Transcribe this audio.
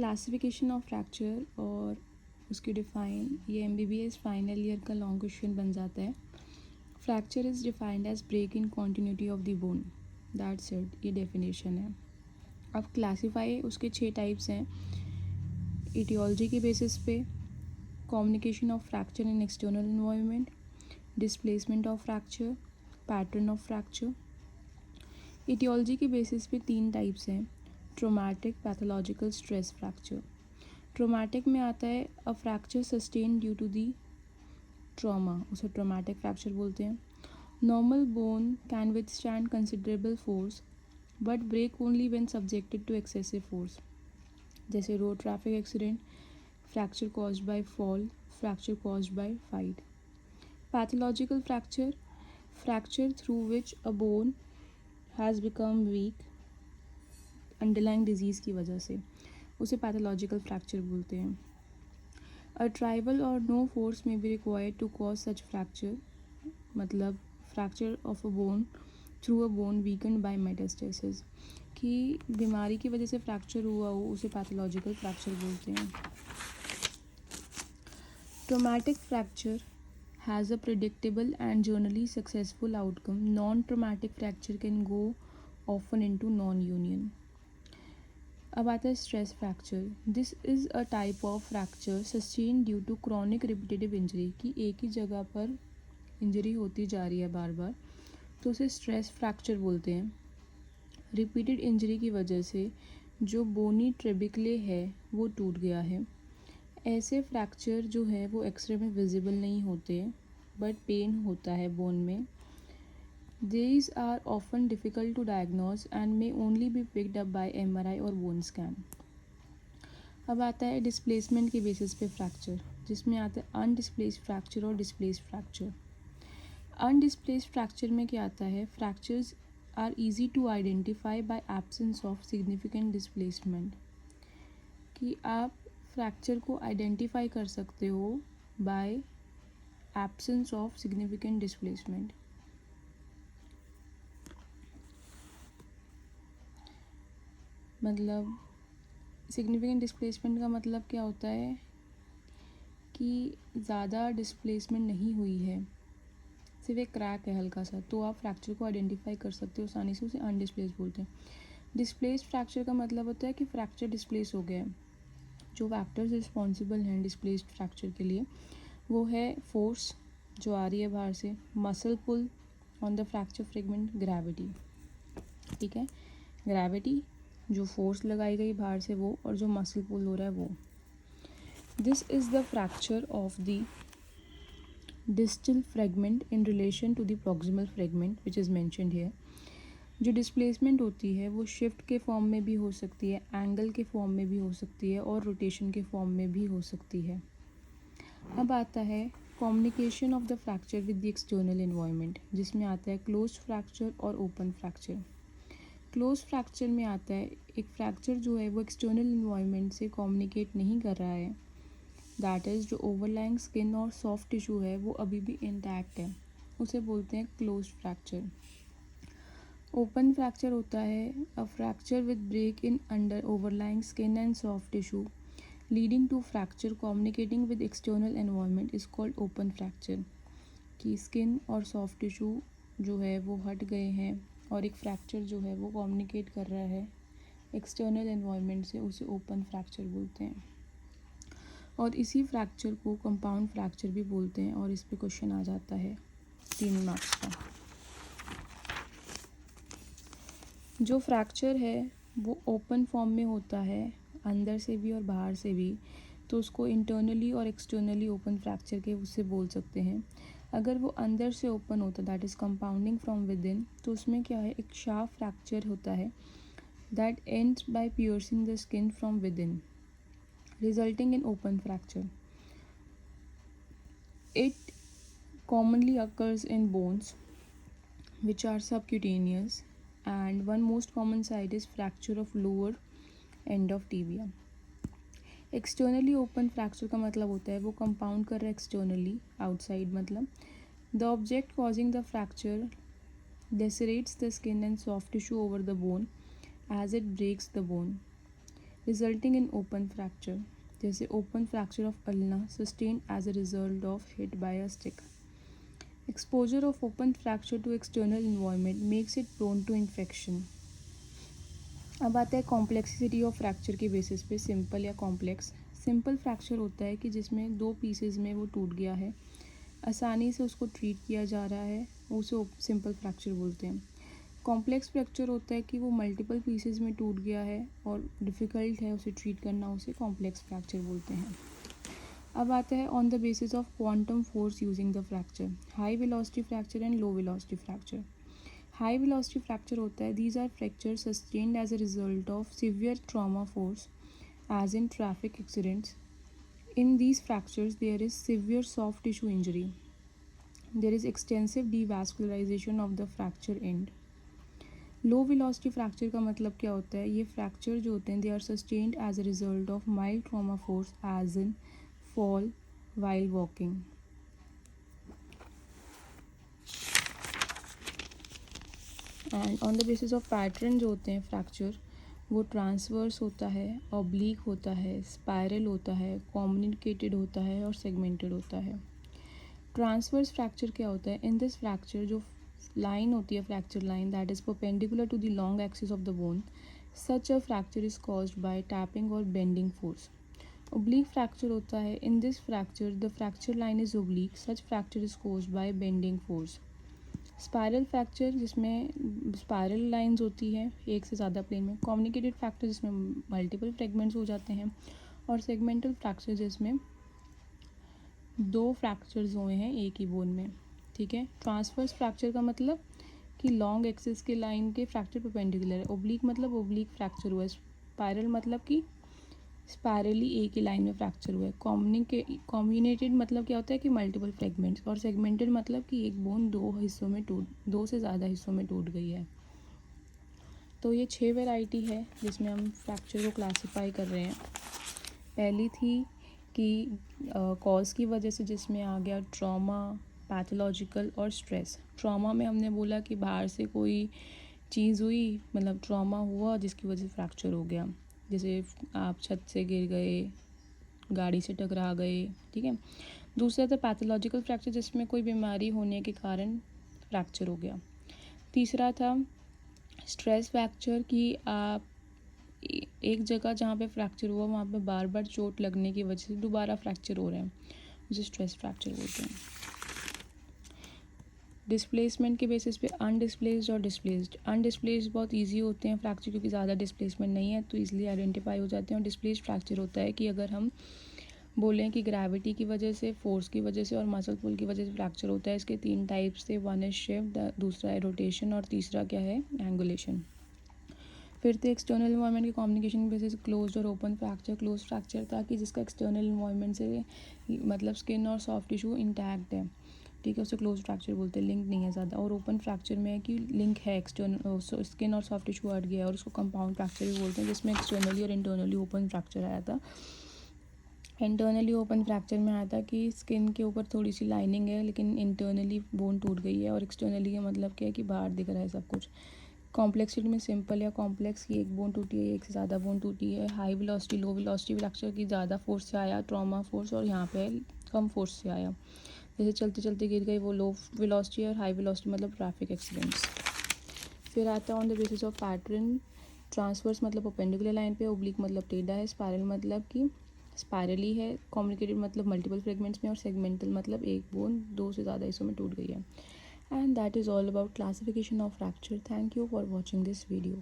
Classification of fracture और उसकी define ये MBBS फाइनल ईयर का लॉन्ग क्वेश्चन बन जाता है. Fracture is defined as break in continuity of the bone. That's it, ये डेफिनेशन है. अब क्लासीफाई उसके 6 टाइप्स हैं. इटियोलॉजी के बेसिस पे, communication of fracture in external environment, displacement of fracture, pattern of fracture. Etiology के बेसिस पे 3 types हैं. Traumatic, pathological, stress fracture. Traumatic में आता है a fracture sustain due to the trauma, उसे ट्रोमैटिक फ्रैक्चर बोलते हैं. Normal bone can withstand considerable force but break only when subjected to excessive force. जैसे road traffic accident, fracture caused by fall, fracture caused by fight. Pathological fracture, fracture through which a bone has become weak underlying disease की वजह से, उसे pathological fracture बोलते हैं. A trivial और no force may be required to cause such fracture, मतलब fracture of a bone through a bone weakened by metastasis, कि बीमारी की वजह से फ्रैक्चर हुआ हो, उसे पैथोलॉजिकल फ्रैक्चर बोलते हैं. Traumatic fracture has a predictable and generally successful outcome. Non traumatic fracture can go often into non union. अब आता है stress fracture. This is a type of fracture sustain due to chronic repetitive injury, कि एक ही जगह पर injury होती जा रही है बार बार, तो उसे स्ट्रेस फ्रैक्चर बोलते हैं. रिपीटेड इंजरी की वजह से जो बोनी ट्रेबिकले है वो टूट गया है. ऐसे फ्रैक्चर जो है वो एक्सरे में विजिबल नहीं होते बट पेन होता है बोन में. These are often difficult to diagnose and may only be picked up by MRI और bone scan. अब आता है डिस्प्लेसमेंट के बेसिस पे फ्रैक्चर, जिसमें आता है अनडिस्प्लेस्ड फ्रैक्चर और डिस्प्लेस्ड फ्रैक्चर. अनडिस्प्लेस्ड फ्रैक्चर में क्या आता है, fractures are easy to identify by absence of significant displacement, कि आप फ्रैक्चर को आइडेंटिफाई कर सकते हो by absence of significant displacement. मतलब सिग्निफिकेंट डिस्प्लेसमेंट का मतलब क्या होता है कि ज़्यादा डिस्प्लेसमेंट नहीं हुई है, सिर्फ एक क्रैक है हल्का सा, तो आप फ्रैक्चर को आइडेंटिफाई कर सकते हो आसानी से, उसे अनडिस्प्लेस बोलते हैं. डिस्प्लेस्ड फ्रैक्चर का मतलब होता है कि फ्रैक्चर डिस्प्लेस हो गया है. जो फैक्टर्स रिस्पॉन्सिबल हैं डिस्प्लेस्ड फ्रैक्चर के लिए, वो है फोर्स जो आ रही है बाहर से, muscle pull on the fracture fragment, gravity. ठीक है, ग्रेविटी जो फोर्स लगाई गई बाहर से वो, और जो मसल पुल हो रहा है वो. This is the fracture of the distal fragment in relation to the proximal fragment which is mentioned here. जो डिस्प्लेसमेंट होती है वो शिफ्ट के फॉर्म में भी हो सकती है, एंगल के फॉर्म में भी हो सकती है, और रोटेशन के फॉर्म में भी हो सकती है. अब आता है communication of the fracture with the external environment, जिसमें आता है क्लोज फ्रैक्चर और ओपन फ्रैक्चर. क्लोज फ्रैक्चर में आता है एक फ्रैक्चर जो है वो एक्सटर्नल इन्वायरमेंट से कम्युनिकेट नहीं कर रहा है, दैट इज़ जो ओवरलाइंग स्किन और सॉफ्ट टिश्यू है वो अभी भी इंटैक्ट है, उसे बोलते हैं क्लोज फ्रैक्चर. ओपन फ्रैक्चर होता है a fracture with break in under overlying skin and soft tissue leading to fracture communicating with external environment is called open fracture, कि स्किन और सॉफ्ट टिश्यू जो है वो हट गए हैं और एक फ्रैक्चर जो है वो कम्युनिकेट कर रहा है एक्सटर्नल एनवायरनमेंट से, उसे ओपन फ्रैक्चर बोलते हैं. और इसी फ्रैक्चर को कंपाउंड फ्रैक्चर भी बोलते हैं, और इस पे क्वेश्चन आ जाता है 3 मार्क्स का. जो फ्रैक्चर है वो ओपन फॉर्म में होता है, अंदर से भी और बाहर से भी, तो उसको इंटरनली और एक्सटर्नली ओपन फ्रैक्चर के उससे बोल सकते हैं. अगर वो अंदर से ओपन होता, that is compounding from with in, तो उसमें क्या है, एक शार्प फ्रैक्चर होता है that ends by piercing the skin from with in resulting in open fracture. It commonly occurs in bones which are subcutaneous, and one most common site is fracture of lower end of tibia. Externally open fracture का मतलब होता है वो compound कर रहा है externally, outside मतलब. The object causing the fracture lacerates the skin and soft tissue over the bone as it breaks the bone. Resulting in open fracture, जैसे open fracture of ulna sustained as a result of hit by a stick. Exposure of open fracture to external environment makes it prone to infection. अब आता है complexity of fracture के basis पे, simple या complex. Simple fracture होता है कि जिसमें 2 पीसेज में वो टूट गया है, आसानी से उसको ट्रीट किया जा रहा है, उसे सिंपल फ्रैक्चर बोलते हैं। कॉम्प्लेक्स फ्रैक्चर होता है कि वो मल्टीपल पीसेज में टूट गया है और डिफ़िकल्ट है उसे ट्रीट करना, उसे कॉम्प्लेक्स फ्रैक्चर बोलते हैं। अब आता है on the basis of quantum force using the fracture, high velocity fracture and low velocity fracture. High velocity fracture होता है these are fracture sustained as a result of severe trauma force as in traffic accidents. In these fractures, there is severe soft tissue injury. There is extensive devascularization of the fracture end. Low velocity fracture का मतलब क्या होता है? ये fracture जो होते हैं they are sustained as a result of mild trauma force as in fall while walking. And on the basis of pattern जो होते हैं फ्रैक्चर, वो ट्रांसवर्स होता है, ऑब्लीक होता है, स्पायरल होता है, कम्युनिकेटेड होता है और सेगमेंटेड होता है। ट्रांसवर्स फ्रैक्चर क्या होता है? इन दिस फ्रैक्चर जो लाइन होती है, fracture line that is perpendicular to the long axis of the bone, such a fracture is caused by tapping और बेंडिंग फोर्स। ओब्लीक फ्रैक्चर होता है, in this fracture the fracture line is oblique, such fracture is caused by bending force. Spiral fracture जिसमें spiral lines होती है एक से ज़्यादा plane में। कम्युनिकेटेड फ्रैक्चर जिसमें मल्टीपल फ्रेगमेंट्स हो जाते हैं। और सेगमेंटल फ्रैक्चर जिसमें 2 फ्रैक्चर्स हुए हैं एक ही बोन में। ठीक है। ट्रांसवर्स फ्रैक्चर का मतलब कि लॉन्ग एक्सिस के लाइन के फ्रैक्चर परपेंडिकुलर है। ओब्लीक मतलब ओब्लीक फ्रैक्चर हुआ है। स्पायरल मतलब कि स्पायरली एक ही लाइन में फ्रैक्चर हुआ है। कम्युनिकेटेड मतलब क्या होता है कि मल्टीपल फ्रेगमेंट्स। और सेगमेंटेड मतलब कि एक बोन 2 से ज़्यादा हिस्सों में टूट गई है। तो ये 6 वैरायटी है जिसमें हम फ्रैक्चर को क्लासीफाई कर रहे हैं। पहली थी कि कॉज की वजह से, जिसमें आ गया ट्रॉमा, पैथोलॉजिकल और स्ट्रेस। ट्रॉमा में हमने बोला कि बाहर से कोई चीज़ हुई, मतलब ट्रॉमा हुआ जिसकी वजह से फ्रैक्चर हो गया, जैसे आप छत से गिर गए, गाड़ी से टकरा गए। ठीक है। दूसरा था पैथोलॉजिकल फ्रैक्चर जिसमें कोई बीमारी होने के कारण फ्रैक्चर हो गया। तीसरा था स्ट्रेस फ्रैक्चर कि आप एक जगह जहाँ पे फ्रैक्चर हुआ वहाँ पे बार बार चोट लगने की वजह से दोबारा फ्रैक्चर हो रहे हैं, उसे स्ट्रेस फ्रैक्चर बोलते हैं। डिस्प्लेसमेंट के बेसिस पे अनडिस्प्लेस्ड और डिस्प्लेस्ड। अनडिस्प्लेस्ड बहुत इजी होते हैं फ्रैक्चर क्योंकि ज़्यादा डिस्प्लेसमेंट नहीं है तो ईजिली आइडेंटिफाई हो जाते हैं। और डिस्प्लेस्ड फ्रैक्चर होता है कि अगर हम बोलें कि ग्रेविटी की वजह से, फोर्स की वजह से और मसल पुल की वजह से फ्रैक्चर होता है। इसके 3 टाइप्स थे, वन इज शिफ्ट, दूसरा है रोटेशन और तीसरा क्या है, एंगुलेशन। फिर थे एक्सटर्नल इन्वायरमेंट के कम्युनिकेशन बेसिस क्लोज्ड और ओपन फ्रैक्चर। क्लोज फ्रैक्चर था कि जिसका एक्सटर्नल इन्वायरमेंट से मतलब स्किन और सॉफ्ट टिश्यू इंटैक्ट है। ठीक है, उसे क्लोज फ्रैक्चर बोलते हैं, लिंक नहीं है ज़्यादा। और ओपन फ्रैक्चर में है कि लिंक है, एक्सटर्नल स्किन और सॉफ्ट टिश्यू हट गया है, और उसको कंपाउंड फ्रैक्चर भी बोलते हैं, जिसमें एक्सटर्नली और इंटरनली ओपन फ्रैक्चर आया था। इंटरनली ओपन फ्रैक्चर में आया था कि स्किन के ऊपर थोड़ी सी लाइनिंग है लेकिन इंटरनली बोन टूट गई है। और एक्सटर्नली का मतलब क्या है कि बाहर दिख रहा है सब कुछ। कॉम्प्लेक्सिटी में सिंपल या कॉम्प्लेक्स की एक बोन टूटी है, एक से ज़्यादा बोन टूटी है। हाई वेलोसिटी, लो वेलोसिटी फ्रैक्चर की ज़्यादा फोर्स से आया, ट्रॉमा फोर्स, और यहाँ पे कम फोर्स से आया, जैसे चलते चलते गिर गई, वो लो वेलोसिटी। और हाई वेलोसिटी मतलब ट्रैफिक एक्सीडेंट्स। फिर आता है on the basis of pattern. Transverse मतलब परपेंडिकुलर लाइन पे, ओब्लिक मतलब टेढ़ा है, स्पायरल मतलब कि स्पायरली है, कम्युनिकेटेड मतलब मल्टीपल फ्रेगमेंट्स में, और सेगमेंटल मतलब एक बोन 2 से ज़्यादा हिस्सों में टूट गई है। And that is all about classification of fracture. Thank you for watching this video.